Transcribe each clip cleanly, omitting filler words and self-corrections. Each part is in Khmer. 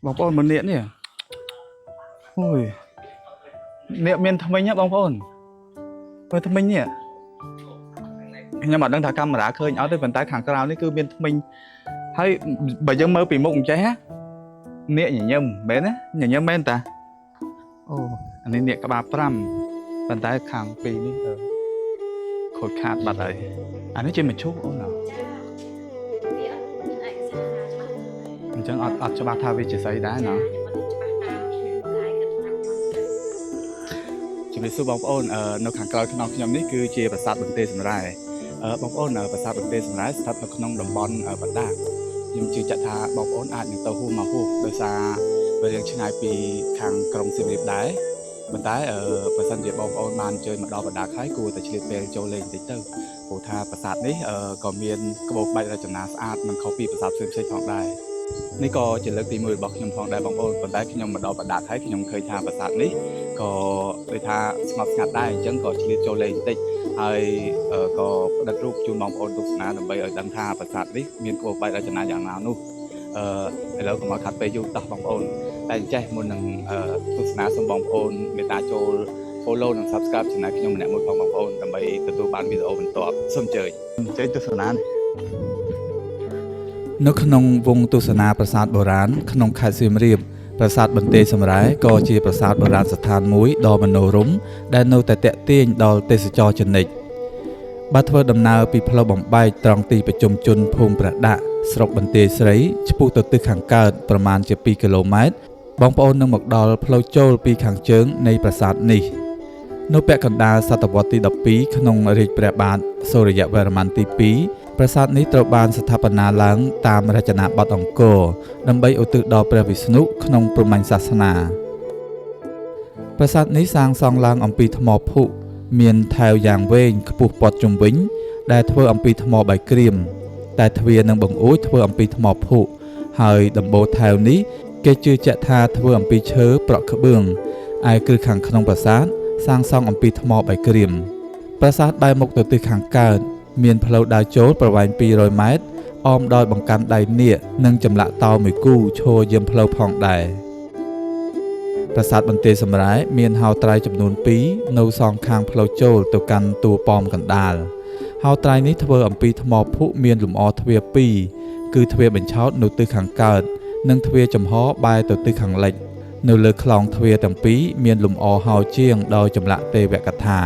bóng ôn một niệm nhỉ ôi niệm miền thông minh nhá bóng ôn ôi thông minh nhỉ nhưng mà đang thả camera khơi nhỏ tới vận tải hàng cao đấy cứ miền thông minh hay bây giờ mơ bị mộng cháy á niệm nhỉ nhầm bé đấy nhỉ nhầm bên ta ồ anh ấy niệm các bà pram vận tải hàng pì đi khôi khát bật ấy anh ấy chơi một chút ôn nào chẳng ọt cho bà tha về chỉ xây đá nó chỉ biết số bóng ôn nó kháng cờ nó nhầm ní cứ chia bát sát bằng tê sầm rai bóng ôn bát sát bằng tê sầm rai sát nó không đồng bòn bát đá nhưng chưa chặt tha bóng ônអាចនឹងទៅហួរមកហួរដោយសារវារៀងឆ្ងាយពីខាងក្រុងសៀមរាបដែរប៉ុន្តែបើសិនជាបងប្អូនបានជួយមកដល់បណ្ដាខេត្តគួរតែឆ្លៀតពេលចូលលេងបន្តិចទៅព្រោះថាប្រាសាទនេះក៏មានក្បូរក្បាច់រចនាស្អាតមិនខុសពីប្រាសាទផ្សេងៗផងដែរនេះក៏ជាលើកទី1របស់ខ្ញុំផងដែរបងប្អូនប៉ុន្តែខ្ញុំមកដល់បណ្ដាខេត្តខ្ញុំឃើញថាប្រាសាទនេះក៏ដូចថាស្ងប់ស្ងាត់ដែរអញ្ចឹងក៏ឆ្លៀតចូលលេងបន្តិចហើយក៏ផ្ដិតរូបជូនបងប្អូនទស្សនាដើម្បីឲ្យដឹងថាប្រាសាទនេះមានក្បូរក្បាច់រចនាយ៉ាងណានោះឥឡូវកុំឲ្យខាត់ពេលយូរតោះបងប្អូនតែចេះមុននឹងទស្សនាសូមបងប្អូនមេត្តាចូល follow និង subscribe ចំណាយខ្ញុំម្នាក់មួយផងបងប្អូនដើម្បីទទួលបានវីដេអូបន្ទាប់សូមអញ្ជើញទស្សនានៅក្នុងវងទស្សនាប្រាសាទបុរាណក្នុងខេត្តសៀមរាបប្រាសាទបន្ទាយសំរ៉ែក៏ជាប្រាសាទបុរាណស្ថានមួយដ៏មនោរម្យដែលនៅតែទាក់ទាញដល់ទេសចរជននិច្ចបាទធ្វើដំណើរពីផ្លូវបំបែកត្រង់ទីប្រជុំជនភូមិព្រះដាក់ស្រុកបន្ទាយស្រីឆ្ពោះទៅទិសខាងកើតប្រមាណជា2គីឡូម៉ែត្របងប្អូននឹងមកដល់ផ្លូវចូលពីខាងជើងនៃប្រាសាទនេះនៅពាក់កណ្ដាលសតវត្សទី12ក្នុងរាជព្រះបាទសូរ្យវរ្ម័នទី2ប្រាសាទនេះត្រូវបានស្ថាបនាឡើងតាមរចនាបថអង្គរដើម្បីឧទ្ទិសដល់ព្រះវិស្ណុក្នុងព្រហ្មញ្ញសាសនាប្រាសាទនេះសាងសង់ឡើងអំពីថ្មភក់មានថែវយ៉ាងវែងខ្ពស់ព័ទ្ធជុំវិញដែលធ្វើអំពីថ្មបាយក្រៀមតែទ្វារនិងបង្អួចធ្វើអំពីថ្មភក់ហើយដំបូលថែវនេះគេជឿជាក់ថាធ្វើអំពីឈើប្រក់ក្បឿងឯគ្រឹះខាងក្នុងប្រាសាទសាងសង់អំពីថ្មបាយក្រៀមប្រាសាទបែរមុខទៅទិសខាងកើតមានផ្លូវដើរចូលប្រវែង200ម៉ែត្រអមដោយបង្កាន់ដៃនាគនិងចម្លាក់តោមួយគូឈរយាមផ្លូវផងដែរប្រាសាទបន្ទាយសំរ៉ែមានហោត្រៃចំនួន2នៅសងខាងផ្លូវចូលទៅកាន់តួប៉មកណ្ដាលហោត្រៃនេះធ្វើអំពីថ្មភក់មានលំអទ្វារ2គឺទ្វារបញ្ឆោតនៅទិសខាងកើតនិងទ្វារចំហបែរទៅទិសខាងលិចនៅលើខ្លោងទ្វារទាំងពីរមានលំអហោជាងដោយចម្លាក់ទេវកថា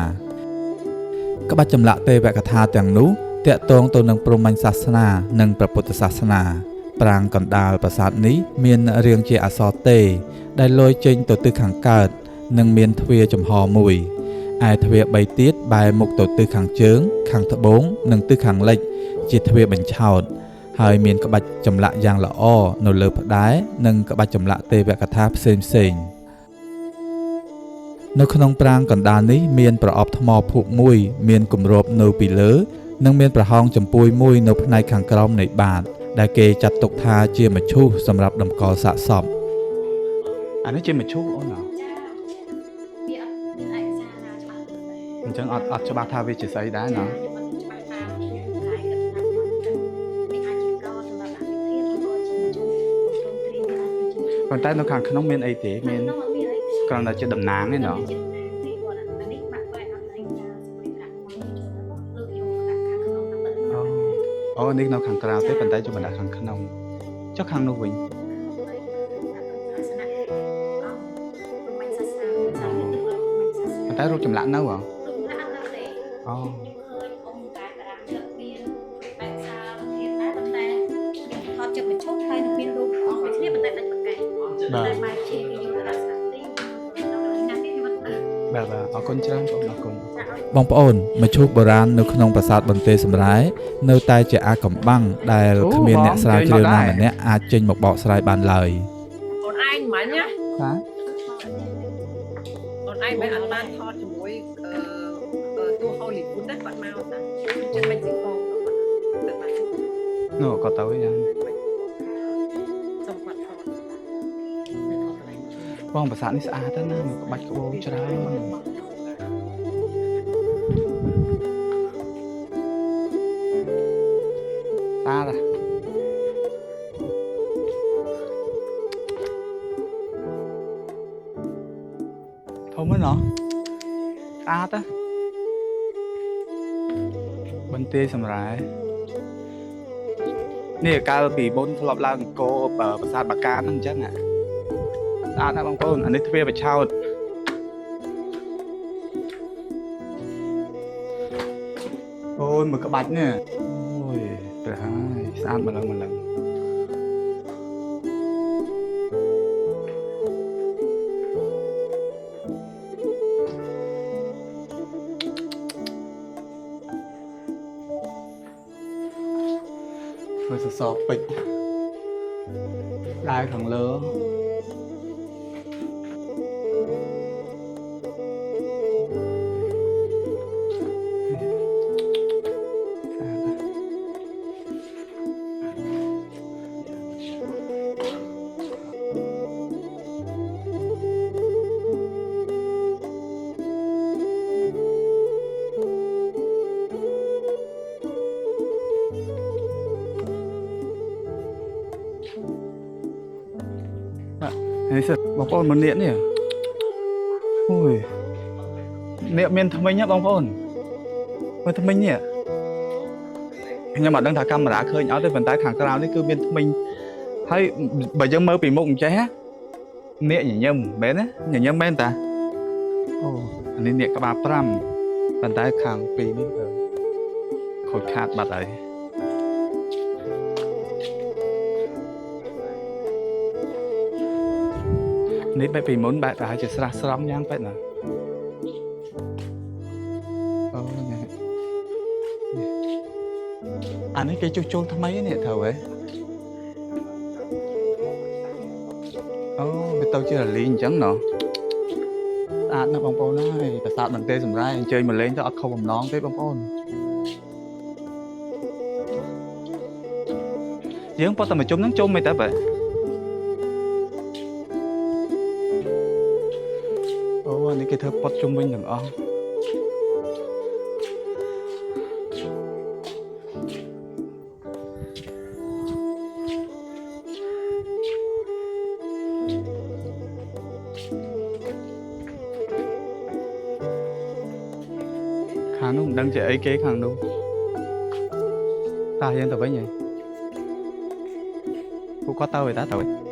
ក្បាច់ចម្លាក់ទេវកថាទាំងនោះតាក់ទងទៅនឹងព្រហ្មញ្ញសាសនានិងព្រះពុទ្ធសាសនាប្រាង្គកណ្ដាលប្រាសាទនេះមានរាងជាអក្សរទេដែលលយចេញទៅទិសខាងកើតនិងមានទ្វារចំហមួយឯទ្វារ3ទៀតបែរមុខទៅទិសខាងជើងខាងត្បូងនិងទិសខាងលិចជាទ្វារបញ្ឆោតហើយមានក្បាច់ចម្លាក់យ៉ាងល្អនៅលើផ្តែរនិងក្បាច់ចម្លាក់ទេវកថាផ្សេងនៅក្នុងប្រាង្គកណ្ដាលនេះមានប្រអប់ថ្មភក់មួយមានគម្របនៅពីលើនិងមានប្រហោងចំពួយមួយនៅផ្នែកខាងក្រោមនៃបាតដែលគេចាត់ទុកថាជាមឈូសសម្រាប់តម្កល់សាកសពអានេះជាមឈូសអូនណាអញ្ចឹងអត់ច្បាស់ថាវាជាស្អីដែរណាប៉ុន្តែនៅខាងក្នុងមានអីទេមានគ្រាន់តែជាតំណាងទេណាអូនេះនៅខាងក្រៅទេប៉ុន្តែជួយបណ្ដាក់ខាងក្នុងចុះខាងនោះវិញប៉ុន្តែរូបចម្លាក់នៅហ៎អូបាទអរគុណច្រើនបងអរគុណបងប្អូនមឈូសបុរាណនៅក្នុងប្រាសាទបន្ទាយសំរ៉ែនៅតែជាអាថ៌កំបាំងដែលគ្មានអ្នកស្រាវជ្រាវណាម្នាក់អាចចេញមកបកស្រាយបានឡើយអូនឯងមិនណាបាទអូនឯងមិនអត់បានថតជាមួយតួ Hollywood ណាគាត់មកតាចឹងមិនស៊ីផងនោះក៏ទៅយ៉ាងបងប្រាសាទនេះស្អាតណាស់មានក្បាច់ក្បូរច្រើនស្អាត không mới nó át á bên tê sầm rải nè cao bị bốn lọp lao cô ở sát bạc cá năng chắc nè át á bông cô anh ấy thuê phải trao ôi mà các bạch nè ôi trời ơi sao mà lần rồi sọt bịch đai thằng lứa này sợ bóng phôn một niệm nhỉ ui niệm miền thông minh nhá bóng phôn miền thông minh nhỉ nhưng mà đang thả camera khơi nhỏ tới vận tải hàng cao đấy cứ miền thông minh hay bây giờ mơ bị mộng cháy niệm nhỉ nhầm bé đấy nhỉ nhầm bên ta anh ấy niệm các bà pram vận tải hàng pì đi khôi khát bật ấy nít bây bị muốn bạn phải chỉ sắm nhang vậy nè anh ấy cái chôn thằng mấy nè thầu ấy bây tao chưa là liên chẳng nọ nó bông bông này tại sao bằng tê sầm rai chơi mà lên cho không bằng nón cái bông bông dưỡng bao tao mà chung mày ta vậy anh ấy cái thơ bọt chung mình đừng on kháng đúng đang chạy ấy kế kháng đúng ta hiện tao với nhỉ cô có tao về ta tao ấy